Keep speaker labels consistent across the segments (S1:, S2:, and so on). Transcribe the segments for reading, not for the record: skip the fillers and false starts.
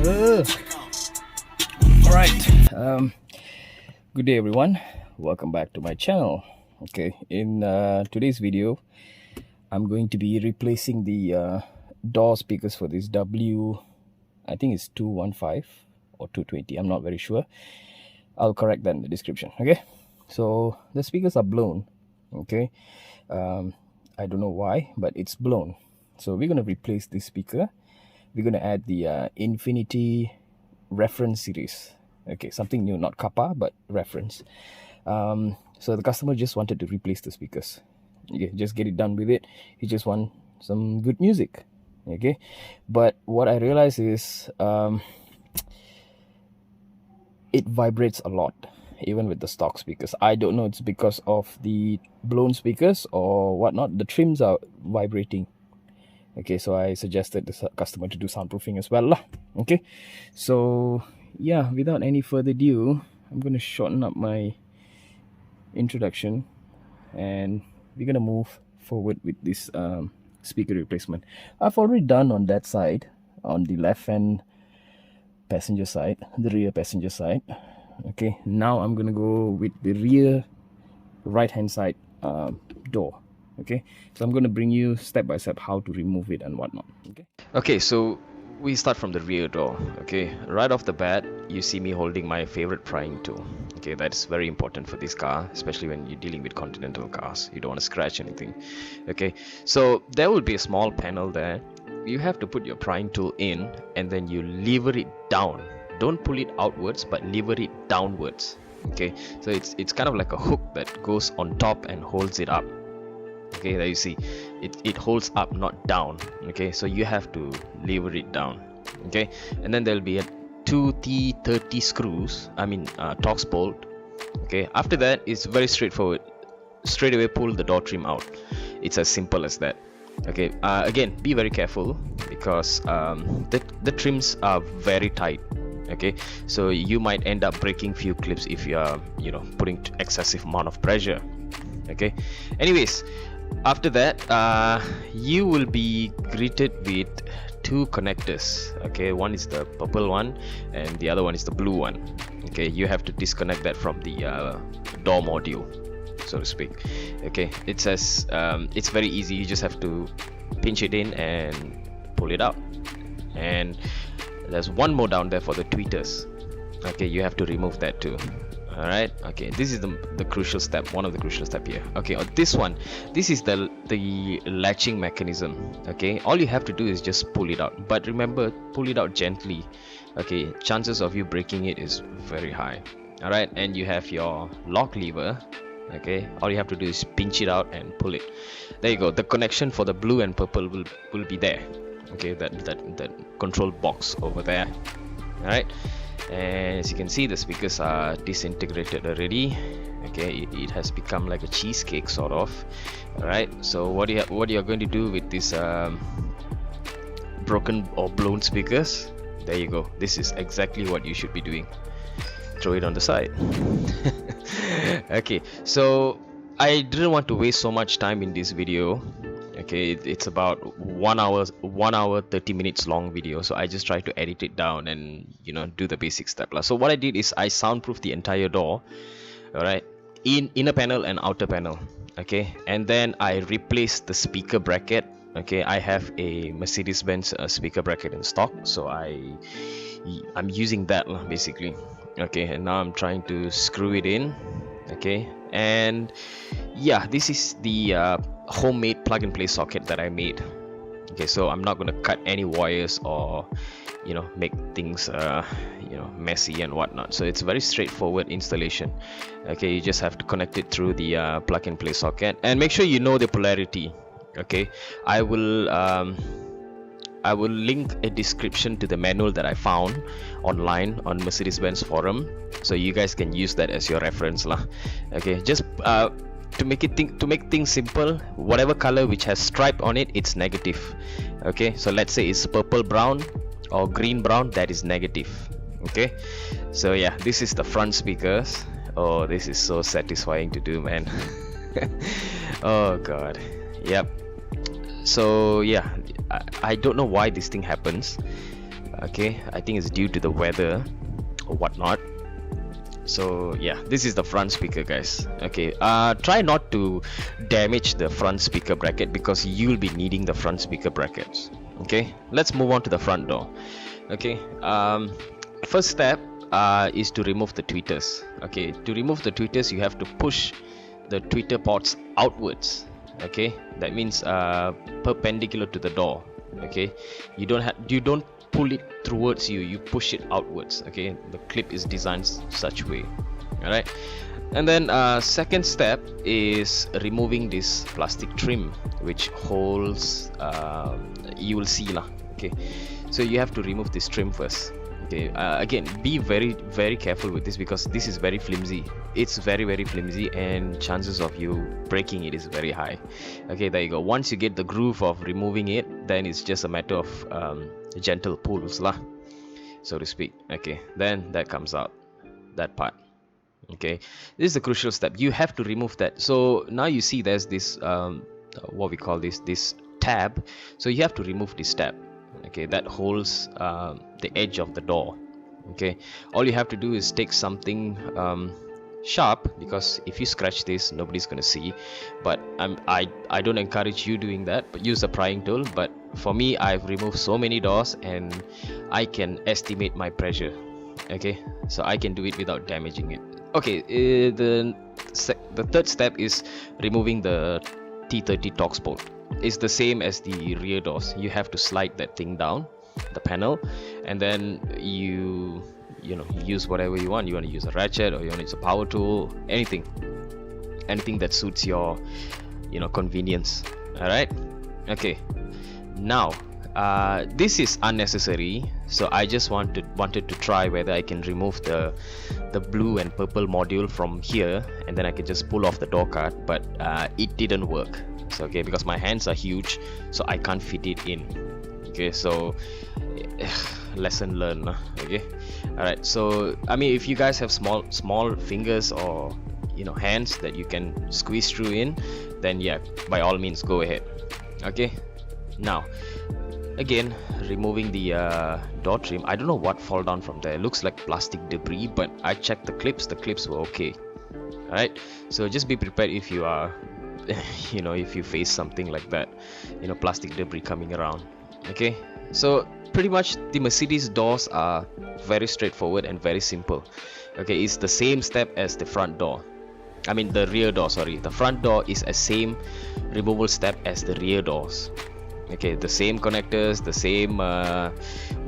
S1: Alright, good day everyone, welcome back to my channel. Okay, in today's video I'm going to be replacing the door speakers for this I think it's 215 or 220, I'm not very sure. I'll correct that in the description. Okay, so the speakers are blown. Okay, I don't know why, but it's blown. So we're going to replace this speaker. We're going to add the Infinity reference series. Okay, something new, not Kappa but reference. So the customer just wanted to replace the speakers. Okay, just get it done with it. He just want some good music. Okay, but what I realize is it vibrates a lot even with the stock speakers. I don't know, it's because of the blown speakers or whatnot. The trims are vibrating. Okay, so I suggested the customer to do soundproofing as well lah. Okay, so yeah, without any further ado, I'm going to shorten up my introduction and we're going to move forward with this speaker replacement. I've already done on that side, on the left hand passenger side, the rear passenger side. Okay, now I'm going to go with the rear right hand side door. Okay, so I'm going to bring you step by step how to remove it and whatnot. Okay, so we start from the rear door. Okay, right off the bat you see me holding my favorite prying tool. Okay, that's very important for this car, especially when you're dealing with Continental cars. You don't want to scratch anything. Okay, so there will be a small panel there. You have to put your prying tool in and then you lever it down. Don't pull it outwards but lever it downwards. Okay, so it's kind of like a hook that goes on top and holds it up. Okay, there you see it holds up, not down. Okay, so you have to lever it down. Okay, and then there'll be a 2 T30 screws, Torx bolt. Okay, after that it's very straightforward. Straight away pull the door trim out. It's as simple as that. Okay, again, be very careful because the trims are very tight. Okay, so you might end up breaking few clips if you are putting excessive amount of pressure. Okay, anyways, after that you will be greeted with two connectors. Okay, one is the purple one and the other one is the blue one. Okay, you have to disconnect that from the door module, so to speak. Okay, it's very easy. You just have to pinch it in and pull it out. And there's one more down there for the tweeters. Okay, you have to remove that too. Alright, okay, this is the crucial step, one of the crucial step here. Okay, on this one, this is the latching mechanism. Okay, all you have to do is just pull it out, but remember, pull it out gently. Okay, chances of you breaking it is very high. Alright, and you have your lock lever. Okay, all you have to do is pinch it out and pull it. There you go. The connection for the blue and purple will be there. Okay, that control box over there. Alright, and as you can see, the speakers are disintegrated already. Okay, it has become like a cheesecake sort of. Alright, so what you're going to do with this broken or blown speakers, there you go. This is exactly what you should be doing. Throw it on the side. Okay, so I didn't want to waste so much time in this video. Okay, it's about 1 hour 30 minutes long video, so I just try to edit it down and do the basic step. So what I did is I soundproofed the entire door, alright, inner panel and outer panel. Okay, and then I replaced the speaker bracket. Okay, I have a Mercedes-Benz speaker bracket in stock, so I'm using that basically. Okay, and now I'm trying to screw it in. Okay, and yeah, this is the homemade plug and play socket that I made. Okay, so I'm not going to cut any wires or make things messy and whatnot. So it's very straightforward installation. Okay, you just have to connect it through the plug and play socket and make sure you know the polarity. Okay, I will link a description to the manual that I found online on Mercedes-Benz forum, so you guys can use that as your reference lah. Okay, just to make things simple, whatever color which has stripe on it, it's negative. Okay, so let's say it's purple brown or green brown, that is negative. Okay, so yeah, this is the front speakers. Oh, this is so satisfying to do, man. Oh god, yep. So yeah, I don't know why this thing happens.
S2: Okay, I think it's due to the weather or whatnot. So yeah, this is the front speaker, guys. Okay, try not to damage the front speaker bracket because you'll be needing the front speaker brackets. Okay, let's move on to the front door. Okay, first step is to remove the tweeters. Okay, to remove the tweeters, you have to push the tweeter ports outwards. Okay, that means perpendicular to the door. Okay, you don't pull it towards you, you push it outwards. Okay, the clip is designed such way. All right, and then second step is removing this plastic trim which holds, you will see lah. Okay, so you have to remove this trim first. Okay, again, be very careful with this because this is very flimsy. It's very flimsy, and chances of you breaking it is very high. Okay, there you go. Once you get the groove of removing it, then it's just a matter of gentle pulls lah, so to speak. Okay, then that comes out, that part. Okay, this is the crucial step. You have to remove that. So now you see there's this what we call this tab. So you have to remove this tab. Okay, that holds the edge of the door. Okay, all you have to do is take something sharp, because if you scratch this, nobody's gonna see. But I don't encourage you doing that, but use a prying tool. But for me, I've removed so many doors and I can estimate my pressure. Okay, so I can do it without damaging it. Okay, the third step is removing the T30 Torx bolt. It's the same as the rear doors. You have to slide that thing down, the panel, and then you use whatever you want. You want to use a ratchet, or you want to use a power tool, anything that suits your convenience. All right, okay. Now this is unnecessary, so I just wanted to try whether I can remove the blue and purple module from here, and then I can just pull off the door card, but it didn't work. So, okay, because my hands are huge, so I can't fit it in. Okay, so lesson learned. Okay, all right. So I mean, if you guys have small fingers or hands that you can squeeze through in, then yeah, by all means go ahead. Okay, now again, removing the door trim. I don't know what fall down from there. It looks like plastic debris, but I checked the clips were okay. All right, so just be prepared if you are if you face something like that, plastic debris coming around. Okay, so pretty much the Mercedes doors are very straightforward and very simple. Okay, it's the same step as the front door. I mean the rear door, sorry. The front door is a same removal step as the rear doors. Okay, the same connectors, the same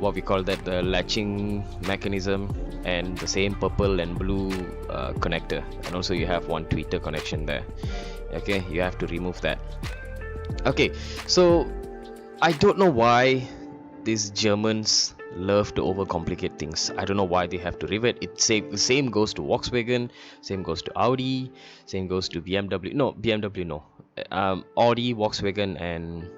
S2: what we call that, the latching mechanism, and the same purple and blue connector, and also you have one tweeter connection there. Okay, you have to remove that. Okay, so I don't know why these Germans love to overcomplicate things. I don't know why they have to rivet it. The same goes to Volkswagen, same goes to Audi, same goes to BMW. No, BMW no. Audi, Volkswagen, and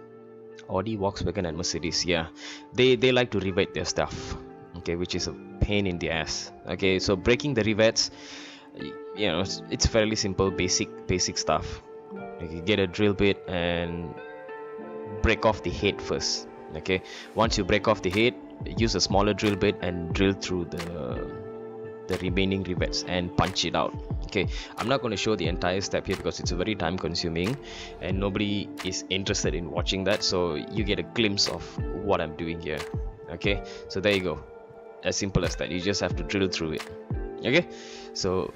S2: Mercedes. Yeah, they like to rivet their stuff. Okay, which is a pain in the ass. Okay, so breaking the rivets, it's fairly simple, basic stuff. Okay, get a drill bit and break off the head first. Okay, once you break off the head, use a smaller drill bit and drill through the remaining rivets and punch it out. Okay, I'm not going to show the entire step here because it's very time consuming and nobody is interested in watching that, so you get a glimpse of what I'm doing here. Okay, so there you go, as simple as that. You just have to drill through it. Okay, so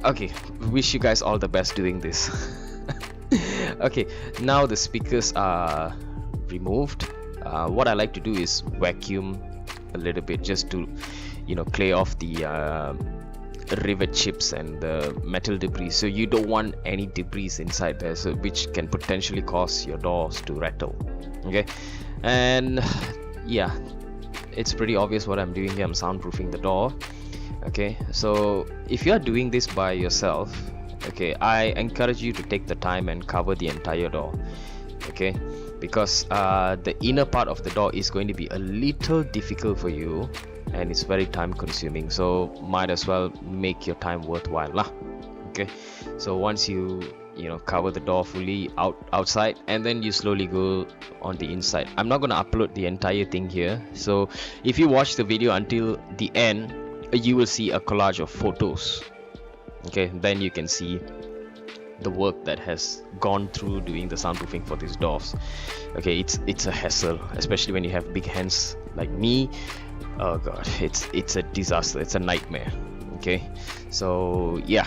S2: okay, wish you guys all the best doing this. Okay, now the speakers are removed. What I like to do is vacuum a little bit just to clear off the rivet chips and the metal debris. So you don't want any debris inside there, so which can potentially cause your doors to rattle. Okay, and yeah, it's pretty obvious what I'm doing here. I'm soundproofing the door. Okay, so if you are doing this by yourself, okay, I encourage you to take the time and cover the entire door. Okay, because the inner part of the door is going to be a little difficult for you and it's very time consuming, so might as well make your time worthwhile lah. Okay, so once you cover the door fully outside, and then you slowly go on the inside. I'm not going to upload the entire thing here, so if you watch the video until the end, you will see a collage of photos. Okay, then you can see the work that has gone through doing the soundproofing for these doors. Okay, it's a hassle, especially when you have big hands like me. Oh god, it's a disaster, it's a nightmare. Okay, so yeah,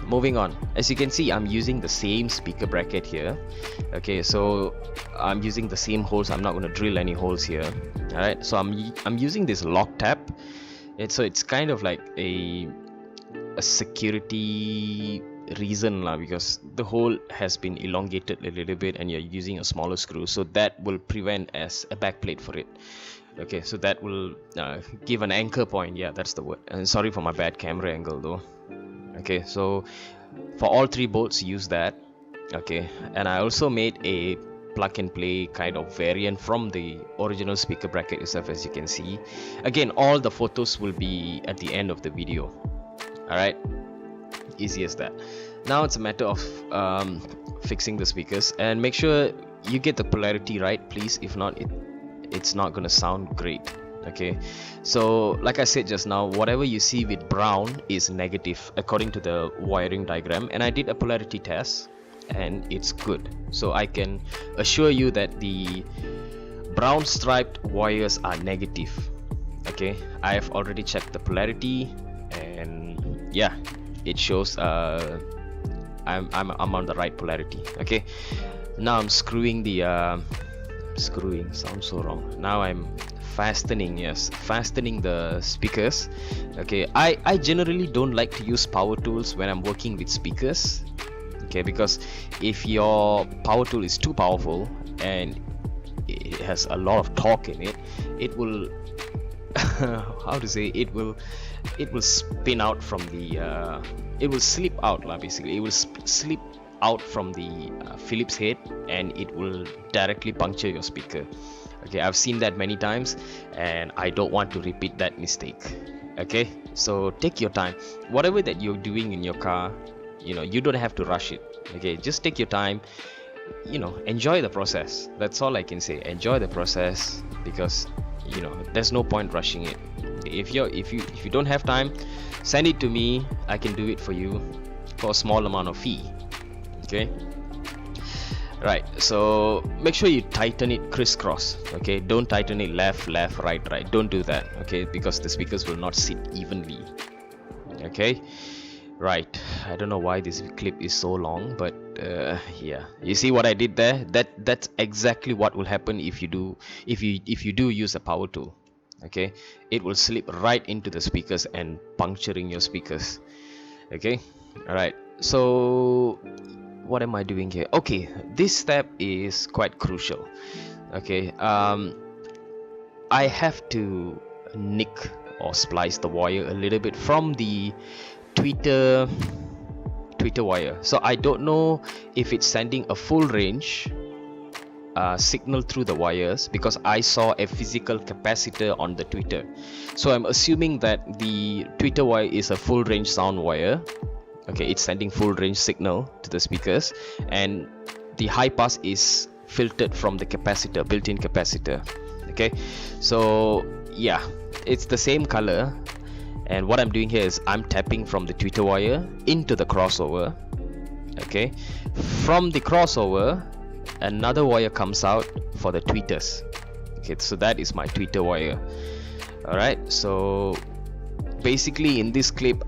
S2: moving on. As you can see, I'm using the same speaker bracket here. Okay, so I'm using the same holes. I'm not going to drill any holes here. All right, so I'm using this lock tab. It's kind of like a security reason lah, because the hole has been elongated a little bit and you're using a smaller screw, so that will prevent as a backplate for it. Okay, so that will give an anchor point. Yeah, that's the word. And sorry for my bad camera angle though. Okay, so for all 3 bolts, use that. Okay, and I also made a plug and play kind of variant from the original speaker bracket itself, as you can see. Again, all the photos will be at the end of the video. Alright, easy as that. Now it's a matter of fixing the speakers, and make sure you get the polarity right, please. If not, it's not gonna sound great. Okay, so like I said just now, whatever you see with brown is negative according to the wiring diagram, and I did a polarity test and it's good. So I can assure you that the brown striped wires are negative. Okay, I have already checked the polarity, and yeah, it shows I'm on the right polarity. Okay, now I'm screwing the screwing sounds so wrong. Now I'm fastening the speakers. Okay, I generally don't like to use power tools when I'm working with speakers. Okay, because if your power tool is too powerful and it has a lot of torque in it, it will how to say, it will spin out from the it will slip out basically. It will slip out from the Phillips head, and it will directly puncture your speaker. Okay, I've seen that many times, and I don't want to repeat that mistake. Okay, so take your time. Whatever that you're doing in your car, you don't have to rush it. Okay, just take your time. Enjoy the process. That's all I can say. Enjoy the process, because there's no point rushing it. If you don't have time, send it to me. I can do it for you for a small amount of fee. Okay, right, so make sure you tighten it crisscross. Okay, don't tighten it left, right. Don't do that. Okay, because the speakers will not sit evenly. Okay, right, I don't know why this clip is so long, but yeah, you see what I did there? That's exactly what will happen if you do use a power tool. Okay, it will slip right into the speakers and puncturing your speakers. Okay, all right, so what am I doing here? Okay, this step is quite crucial. Okay, I have to nick or splice the wire a little bit from the tweeter wire. So I don't know if it's sending a full range signal through the wires, because I saw a physical capacitor on the tweeter. So I'm assuming that the tweeter wire is a full range sound wire. Okay, it's sending full range signal to the speakers, and the high pass is filtered from the capacitor, built-in capacitor. Okay, so yeah, it's the same color, and what I'm doing here is I'm tapping from the tweeter wire into the crossover. Okay, from the crossover another wire comes out for the tweeters. Okay, so that is my tweeter wire. Alright, so basically in this clip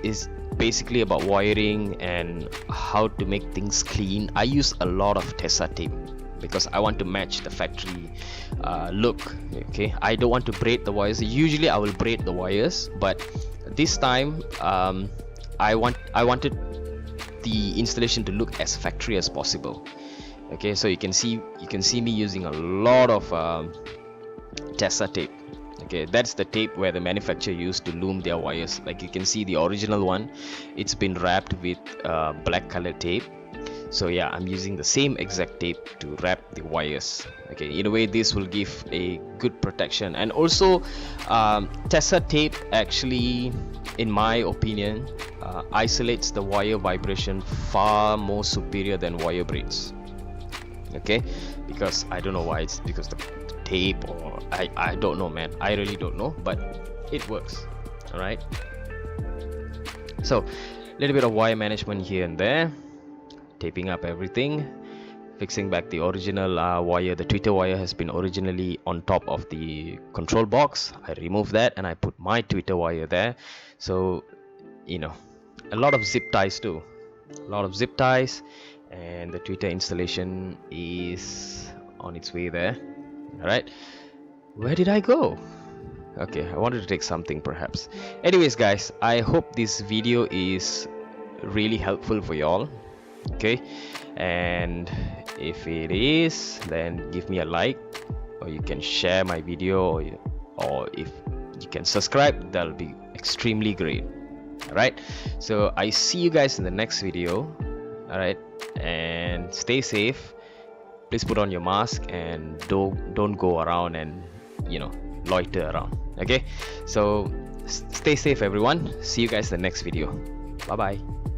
S2: is basically about wiring and how to make things clean. I use a lot of Tessa tape because I want to match the factory look. Okay, I don't want to braid the wires. Usually I will braid the wires, but this time I wanted the installation to look as factory as possible. Okay, so you can see me using a lot of Tessa tape. Okay, that's the tape where the manufacturer used to loom their wires. Like you can see the original one, it's been wrapped with black color tape. So yeah, I'm using the same exact tape to wrap the wires. Okay, in a way this will give a good protection. And also Tessa tape actually, in my opinion, isolates the wire vibration far more superior than wire braids. Okay, because I don't know why, it's because the tape, or I don't know, man, I really don't know, but it works. All right, so a little bit of wire management here and there, taping up everything, fixing back the original wire. The tweeter wire has been originally on top of the control box. I removed that and I put my tweeter wire there. So you know, a lot of zip ties too, a lot of zip ties, and the tweeter installation is on its way there. All right, where did I go? Okay, I wanted to take something perhaps. Anyways guys, I hope this video is really helpful for y'all. Okay, and if it is, then give me a like, or you can share my video, or if you can subscribe, that'll be extremely great. All right, so I see you guys in the next video. All right, and stay safe. Please put on your mask and don't go around and loiter around. Okay, so stay safe everyone. See you guys in the next video. Bye bye.